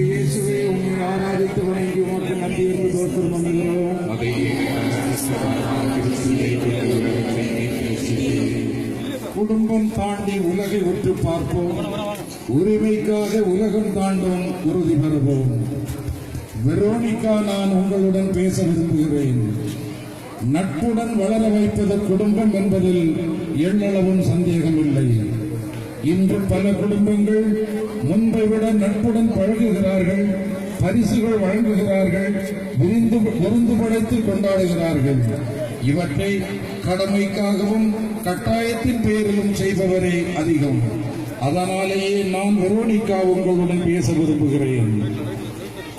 இயேசுவே, உம்மை ஆராதித்து வணங்கி உமக்கு நன்றி என்று தோற்றம் பண்ணுகிறோம். குடும்பம் தாண்டி உலகை உற்று பார்ப்போம். உரிமைக்காக உலகம் தாண்டும் உறுதி பெறுவோம். வெரோனிகா, நான் உங்களுடன் பேச விரும்புகிறேன். நட்புடன் வளர வைப்பது குடும்பம் என்பதில் எண்ணளவும் சந்தேகமில்லை. இன்று பல குடும்பங்கள் முன்பை விட நட்புடன் பழகுகிறார்கள், பரிசுகள் வழங்குகிறார்கள், விருந்து படைத்து கொண்டாடுகிறார்கள். இவற்றை கடமைக்காகவும் கட்டாயத்தின் பேரிலும் செய்பவரே அதிகம். அதனாலேயே நான் வெரோனிகா உங்களுடன் பேச விரும்புகிறேன்.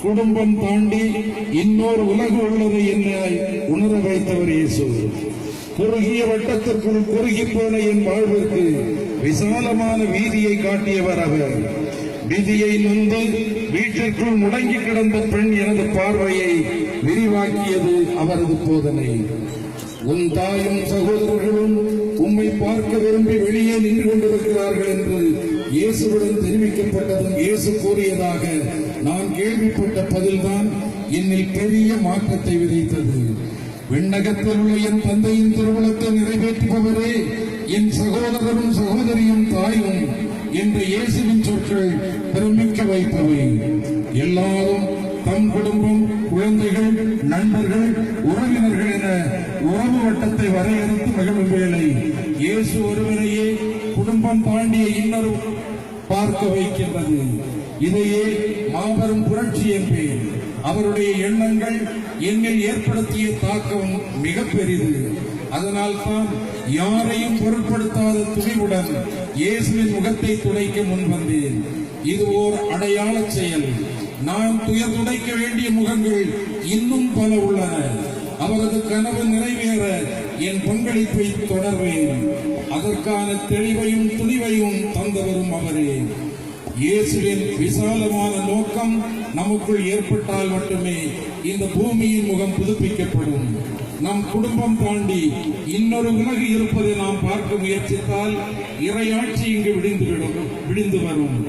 குடும்பம் தாண்டி இன்னொரு உலகு உள்ளது என்னை உணர வைத்தவர் இயேசு. குறுகிய வட்டத்திற்குள் குறுகி போன என் வாழ்விற்கு விசாலமான வீதியை காட்டியவர் அவர். வீதியை நொந்து வீட்டிற்குள் முடங்கி கிடந்த பெண் எனது பார்வையை விரிவாக்கியது அவரது போதனை. உன் தாயும் சகோதரர்களும் உம்மை பார்க்க விரும்பி வெளியே நின்று கொண்டிருக்கிறார்கள் என்று இயேசுவுடன் தெரிவிக்கப்பட்டதும் இயேசு கூறியதாக நான் கேள்விப்பட்ட பதில்தான் என்னில் பெரிய மாற்றத்தை விதைத்தது. விண்ணகத்தில் உள்ள என் தந்தையின் திருவுளத்தை நிறைவேற்றுபவரே, என் சகோதரரும் சகோதரியும் தாயும் என்ற இயேசுவின் சொற்கள் பிரமிக்க வைப்பவை. எல்லாரும் தம் குடும்பம், குழந்தைகள், நண்பர்கள், உறவினர்கள் என உறவு வட்டத்தை வரையறுத்து மகிழும் வேளை இயேசு ஒருவரையே குடும்பம் தாண்டிய இன்னொரு பார்க்க வைக்கின்றது. இதையே மாபெரும் புரட்சி என்பேன். அவருடைய எண்ணங்கள் என்னில் ஏற்படுத்திய தாக்கம் மிக பெரிது. அதனால் தான் யாரையும் பொருட்படுத்தாத துணிவுடன் இயேசுவின் முகத்தை துடைக்க முன்வந்தேன். இது ஓர் அடையாள செயல். நான் துயர் துடைக்க வேண்டிய முகங்கள் இன்னும் பல உள்ளன. அவரது கனவு நிறைவேற என் பங்களிப்பை தொடர்வேன். அதற்கான தெளிவையும் துணிவையும் தந்தவரும் அவரே. இயேசுவின் விசாலமான நோக்கம் நமக்குள் ஏற்பட்டால் மட்டுமே இந்த பூமியின் முகம் புதுப்பிக்கப்படும். நம் குடும்பம் தாண்டி இன்னொரு உலகு இருப்பதை நாம் பார்க்க முயற்சித்தால் இறையாட்சி இங்கு விடிந்து வரும்.